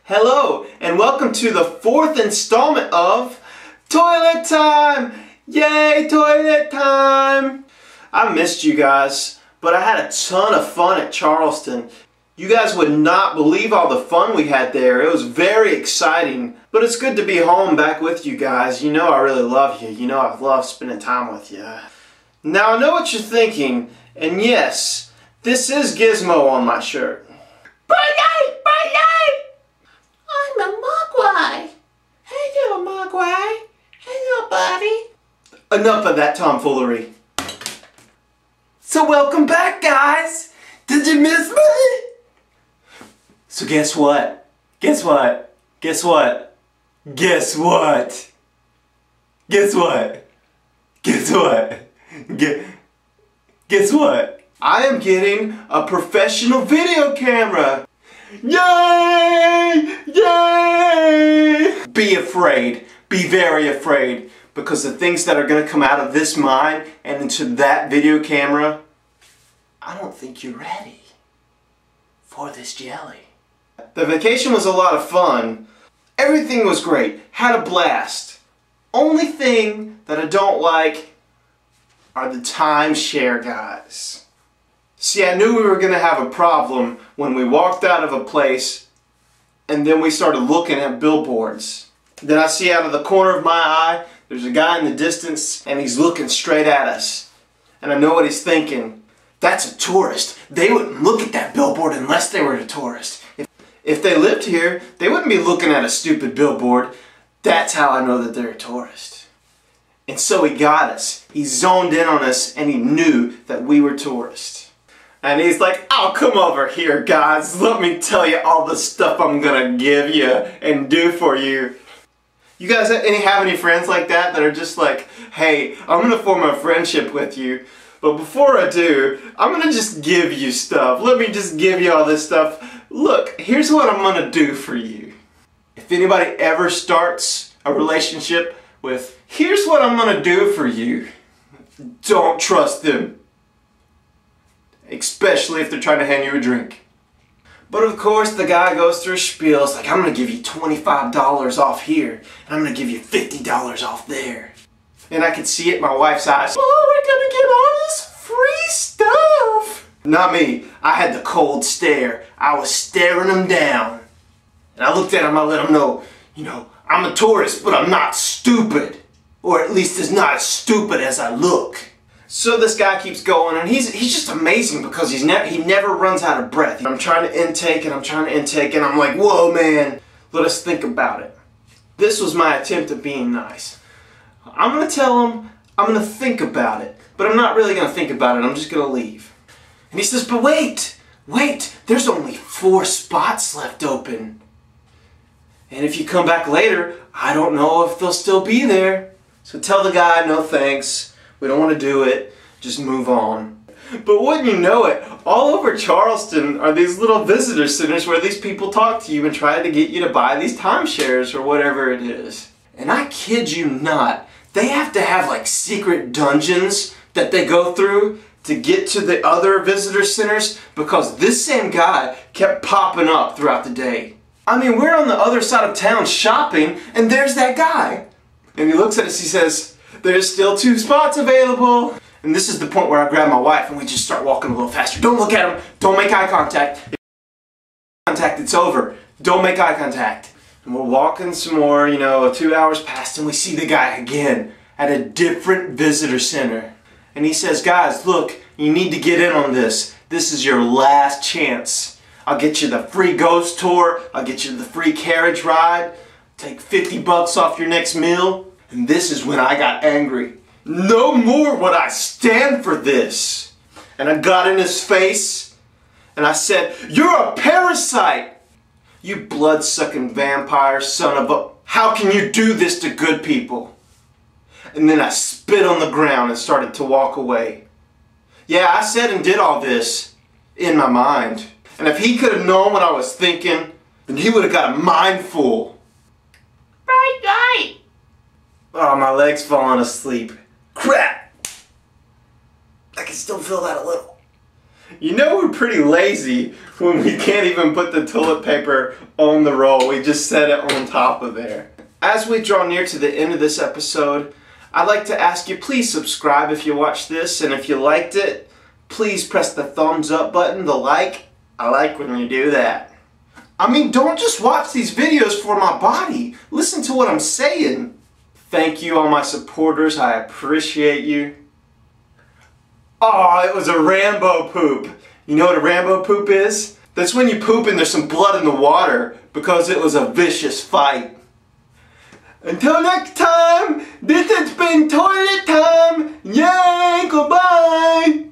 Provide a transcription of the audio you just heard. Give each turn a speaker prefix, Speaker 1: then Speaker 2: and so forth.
Speaker 1: Hello, and welcome to the 4th installment of Toilet Time! Yay, toilet time! I missed you guys, but I had a ton of fun at Charleston. You guys would not believe all the fun we had there. It was very exciting, but it's good to be home back with you guys. You know I really love you. You know I love spending time with you. Now I know what you're thinking, and yes, this is Gizmo on my shirt.
Speaker 2: Birthday! I'm a Mogwai! Hello, Mogwai! Hello, buddy!
Speaker 1: Enough of that tomfoolery. So welcome back, guys! Did you miss me? So guess what? Guess what? Guess what? Guess what? Guess what? Guess what? Guess what? I am getting a professional video camera! Yay! Yay! Be afraid. Be very afraid. Because the things that are going to come out of this mine and into that video camera, I don't think you're ready for this jelly. The vacation was a lot of fun. Everything was great. Had a blast. Only thing that I don't like are the timeshare guys. See, I knew we were going to have a problem when we walked out of a place and then we started looking at billboards. Then I see out of the corner of my eye, there's a guy in the distance and he's looking straight at us. And I know what he's thinking. That's a tourist. They wouldn't look at that billboard unless they were a tourist. If they lived here, they wouldn't be looking at a stupid billboard. That's how I know that they're a tourist. And so he got us. He zoned in on us and he knew that we were tourists. And he's like, oh, come over here, guys. Let me tell you all the stuff I'm gonna give you and do for you. You guys have any friends like that are just like, hey, I'm gonna form a friendship with you, but before I do, I'm gonna just give you stuff. Let me just give you all this stuff. Look, here's what I'm gonna do for you. If anybody ever starts a relationship with, here's what I'm gonna do for you, don't trust them. Especially if they're trying to hand you a drink. But of course the guy goes through a spiel. It's like, I'm going to give you $25 off here. And I'm going to give you $50 off there. And I could see it in my wife's eyes. Oh, we're going to get all this free stuff. Not me. I had the cold stare. I was staring him down. And I looked at him, I let him know, you know, I'm a tourist, but I'm not stupid. Or at least as not as stupid as I look. So this guy keeps going, and he's just amazing because he never runs out of breath. I'm trying to intake, and I'm like, whoa, man, let us think about it. This was my attempt at being nice. I'm going to tell him I'm going to think about it, but I'm not really going to think about it. I'm just going to leave. And he says, but wait, there's only 4 spots left open. And if you come back later, I don't know if they'll still be there. So tell the guy, no thanks. We don't want to do it, just move on. But wouldn't you know it, all over Charleston are these little visitor centers where these people talk to you and try to get you to buy these timeshares or whatever it is. And I kid you not, they have to have like secret dungeons that they go through to get to the other visitor centers because this same guy kept popping up throughout the day. I mean, we're on the other side of town shopping and there's that guy. And he looks at us, he says, there's still 2 spots available. And this is the point where I grab my wife and we just start walking a little faster. Don't look at him. Don't make eye contact. If contact, it's over. Don't make eye contact. And we're walking some more, you know, 2 hours passed and we see the guy again at a different visitor center. And he says, guys, look, you need to get in on this. This is your last chance. I'll get you the free ghost tour. I'll get you the free carriage ride. Take $50 off your next meal. And this is when I got angry. No more would I stand for this. And I got in his face and I said, you're a parasite. You blood-sucking vampire son of a... How can you do this to good people? And then I spit on the ground and started to walk away. Yeah, I said and did all this in my mind. And if he could have known what I was thinking, then he would have got a mind full.
Speaker 2: Right.
Speaker 1: Oh, my leg's falling asleep. Crap! I can still feel that a little. You know we're pretty lazy when we can't even put the toilet paper on the roll. We just set it on top of there. As we draw near to the end of this episode, I'd like to ask you, please subscribe if you watched this, and if you liked it, please press the thumbs up button, the like. I like when you do that. I mean, don't just watch these videos for my body. Listen to what I'm saying. Thank you, all my supporters. I appreciate you. Oh, it was a Rambo poop. You know what a Rambo poop is? That's when you poop and there's some blood in the water because it was a vicious fight. Until next time, this has been Toilet Time. Yay, goodbye.